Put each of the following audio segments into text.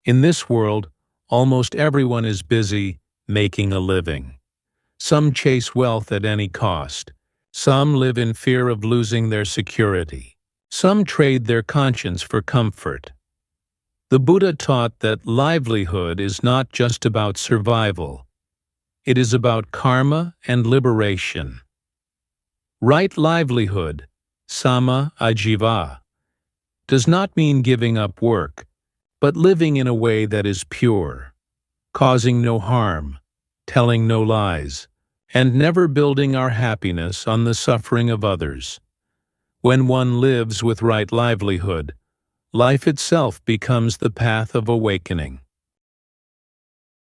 In this world, almost everyone is busy making a living. Some chase wealth at any cost. Some live in fear of losing their security. Some trade their conscience for comfort. The Buddha taught that livelihood is not just about survival. It is about karma and liberation. Right livelihood, Sammā-ājīva, does not mean giving up work, but living in a way that is pure, causing no harm, telling no lies, and never building our happiness on the suffering of others. When one lives with right livelihood, life itself becomes the path of awakening.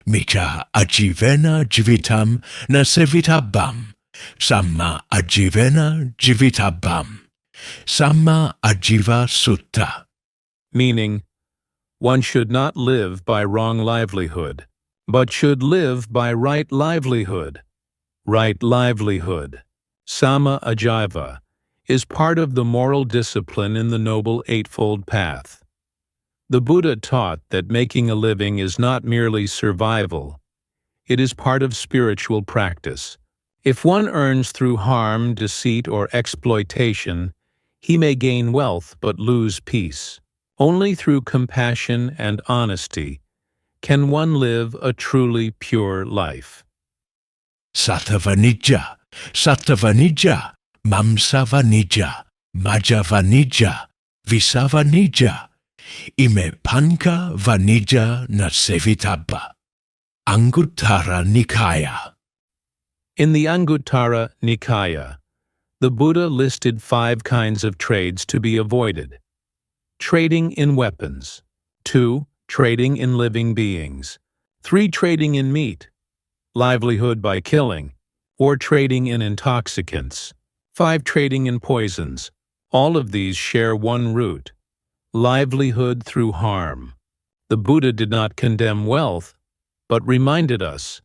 Sammā-ājīvena jivitam na sevitabam. Sammā-ājīvena jivitabam. Sammā-ājīva Sutta. Meaning, one should not live by wrong livelihood, but should live by right livelihood. Right livelihood, Sammā-ājīva, is part of the moral discipline in the Noble Eightfold Path. The Buddha taught that making a living is not merely survival. It is part of spiritual practice. If one earns through harm, deceit, or exploitation, he may gain wealth but lose peace. Only through compassion and honesty can one live a truly pure life. Sattva-nijja, Sattva-nijja, Mamsa-vanijja, Majja-vanijja, Visa-vanijja, Ime Panca-vanijja na sevitabba. Anguttara Nikaya. In the Anguttara Nikaya, the Buddha listed 5 kinds of trades to be avoided. Trading in weapons. 2. Trading in living beings. 3. Trading in meat, livelihood by killing, or trading in intoxicants. 5. Trading in poisons. All of these share one root: livelihood through harm. The Buddha did not condemn wealth, but reminded us,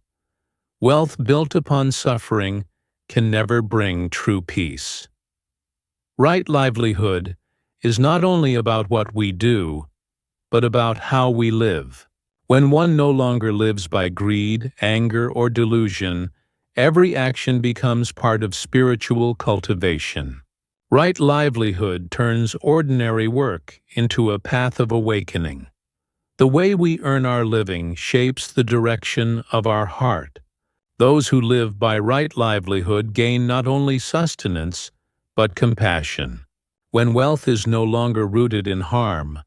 wealth built upon suffering can never bring true peace. Right livelihood is not only about what we do, but about how we live. When one no longer lives by greed, anger, or delusion, every action becomes part of spiritual cultivation. Right livelihood turns ordinary work into a path of awakening. The way we earn our living shapes the direction of our heart. Those who live by right livelihood gain not only sustenance, but compassion. When wealth is no longer rooted in harm,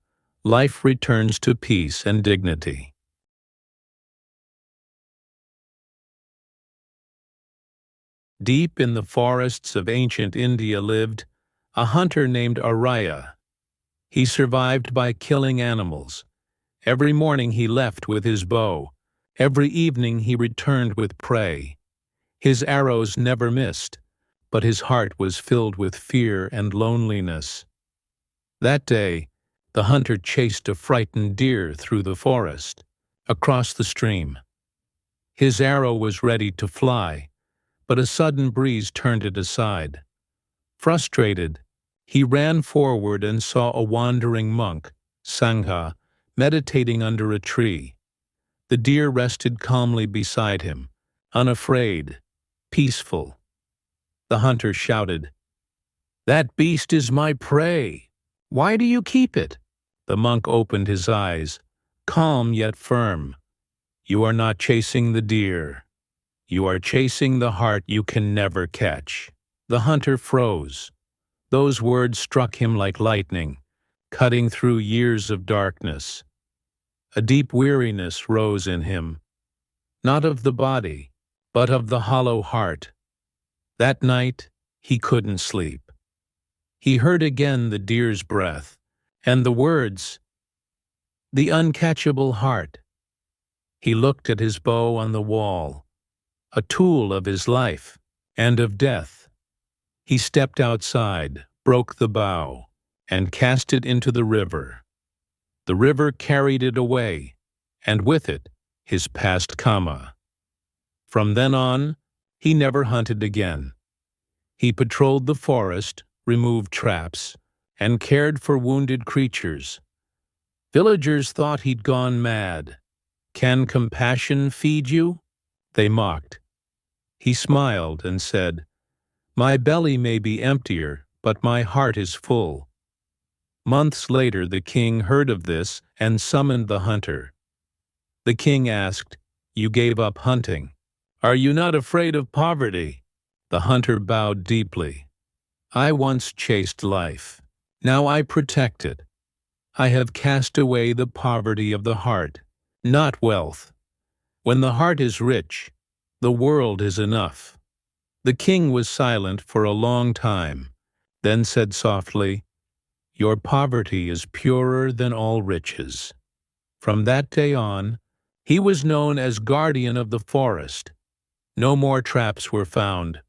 life returns to peace and dignity. Deep in the forests of ancient India lived a hunter named Arya. He survived by killing animals. Every morning he left with his bow. Every evening he returned with prey. His arrows never missed, but his heart was filled with fear and loneliness. That day, the hunter chased a frightened deer through the forest, across the stream. His arrow was ready to fly, but a sudden breeze turned it aside. Frustrated, he ran forward and saw a wandering monk, Sangha, meditating under a tree. The deer rested calmly beside him, unafraid, peaceful. The hunter shouted, "That beast is my prey. Why do you keep it?" The monk opened his eyes, calm yet firm. "You are not chasing the deer. You are chasing the heart you can never catch." The hunter froze. Those words struck him like lightning, cutting through years of darkness. A deep weariness rose in him, not of the body, but of the hollow heart. That night, he couldn't sleep. He heard again the deer's breath, and the words, "The uncatchable heart." He looked at his bow on the wall, a tool of his life and of death. He stepped outside, broke the bow, and cast it into the river. The river carried it away, and with it, his past karma. From then on, he never hunted again. He patrolled the forest, removed traps, and cared for wounded creatures. Villagers thought he'd gone mad. "Can compassion feed you?" they mocked. He smiled and said, "My belly may be emptier, but my heart is full." Months later the king heard of this and summoned the hunter. The king asked, "You gave up hunting. Are you not afraid of poverty?" The hunter bowed deeply. "I once chased life. Now I protect it. I have cast away the poverty of the heart, not wealth. When the heart is rich, the world is enough." The king was silent for a long time, then said softly, "Your poverty is purer than all riches." From that day on, he was known as guardian of the forest. No more traps were found,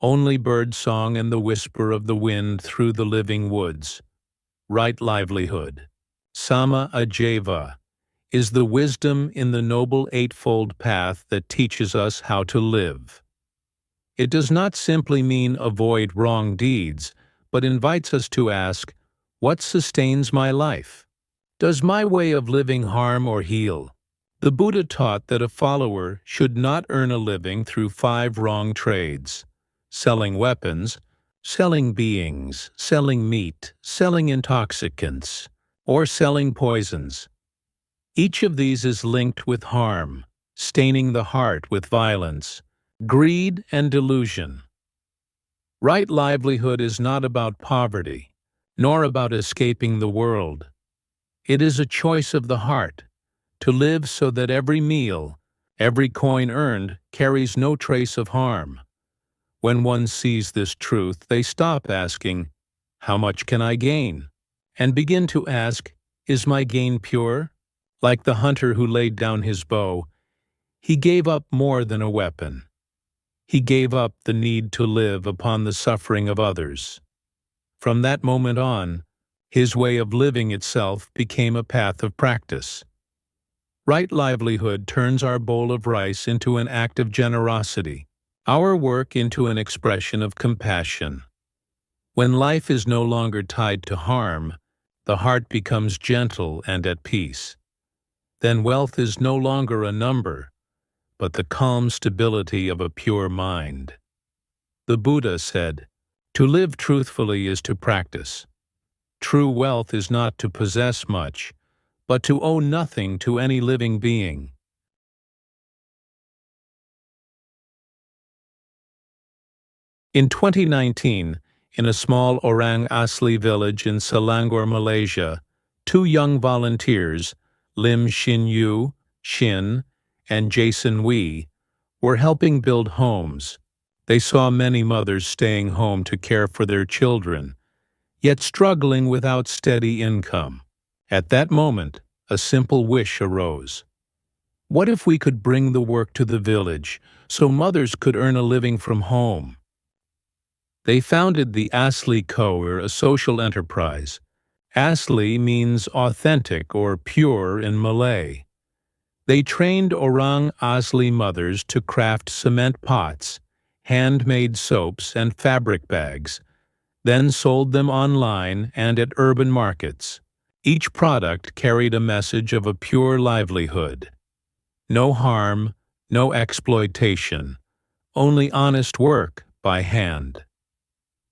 only bird song and the whisper of the wind through the living woods. Right livelihood, Sammā-ājīva, is the wisdom in the noble eightfold path that teaches us how to live. It does not simply mean avoid wrong deeds, but invites us to ask, what sustains my life? Does my way of living harm or heal? The Buddha taught that a follower should not earn a living through 5 wrong trades: selling weapons, selling beings, selling meat, selling intoxicants, or selling poisons. Each of these is linked with harm, staining the heart with violence, greed, and delusion. Right livelihood is not about poverty, nor about escaping the world. It is a choice of the heart, to live so that every meal, every coin earned, carries no trace of harm. When one sees this truth, they stop asking, "How much can I gain?" and begin to ask, "Is my gain pure?" Like the hunter who laid down his bow, he gave up more than a weapon. He gave up the need to live upon the suffering of others. From that moment on, his way of living itself became a path of practice. Right livelihood turns our bowl of rice into an act of generosity, our work into an expression of compassion. When life is no longer tied to harm, the heart becomes gentle and at peace. Then wealth is no longer a number, but the calm stability of a pure mind. The Buddha said, "To live truthfully is to practice. True wealth is not to possess much, but to owe nothing to any living being." In 2019, in a small Orang Asli village in Selangor, Malaysia, 2 young volunteers, Lim Shin Yu, Shin, and Jason Wee, were helping build homes. They saw many mothers staying home to care for their children, yet struggling without steady income. At that moment, a simple wish arose. What if we could bring the work to the village so mothers could earn a living from home? They founded the Asli Co., a social enterprise. Asli means authentic or pure in Malay. They trained Orang Asli mothers to craft cement pots, handmade soaps, and fabric bags, then sold them online and at urban markets. Each product carried a message of a pure livelihood. No harm, no exploitation, only honest work by hand.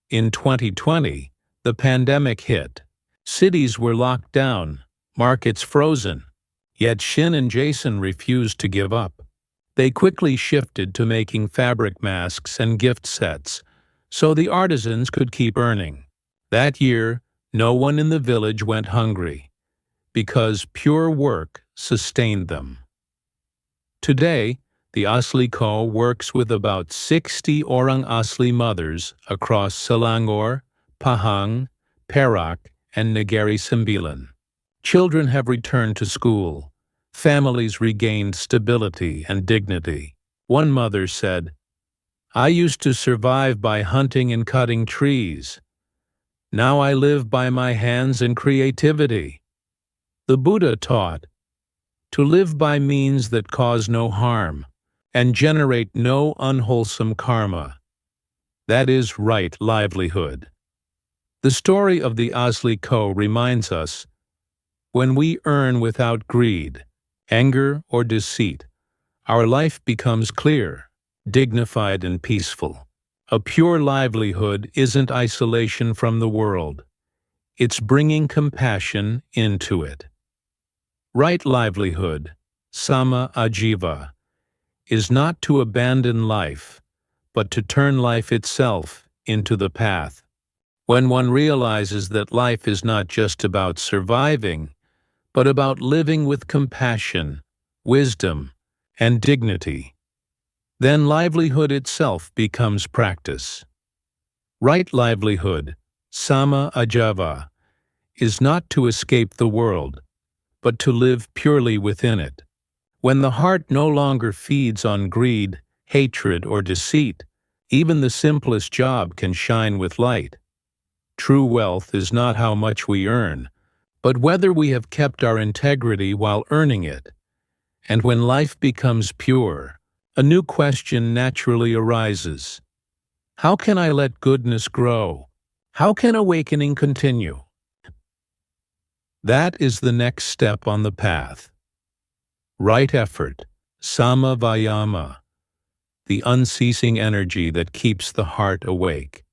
In 2020, the pandemic hit. Cities were locked down, markets frozen. Yet Shin and Jason refused to give up. They quickly shifted to making fabric masks and gift sets, so the artisans could keep earning. That year, no one in the village went hungry, because pure work sustained them. Today, the Asli Co. works with about 60 Orang Asli mothers across Selangor, Pahang, Perak, and Negeri Sembilan. Children have returned to school. Families regained stability and dignity. One mother said, "I used to survive by hunting and cutting trees. Now I live by my hands and creativity." The Buddha taught, to live by means that cause no harm and generate no unwholesome karma. That is right livelihood. The story of the Asli Co. reminds us, When we earn without greed, anger, or deceit, our life becomes clear, dignified, and peaceful. A pure livelihood isn't isolation from the world. It's bringing compassion into it. Right livelihood, Sammā-ājīva, is not to abandon life, but to turn life itself into the path. When one realizes that life is not just about surviving, but about living with compassion, wisdom, and dignity, then livelihood itself becomes practice. Right livelihood, Sammā-ājīva, is not to escape the world, but to live purely within it. When the heart no longer feeds on greed, hatred, or deceit, even the simplest job can shine with light. True wealth is not how much we earn, but whether we have kept our integrity while earning it. And when life becomes pure, a new question naturally arises. How can I let goodness grow? How can awakening continue? That is the next step on the path. Right effort, Sammā-vayama, the unceasing energy that keeps the heart awake.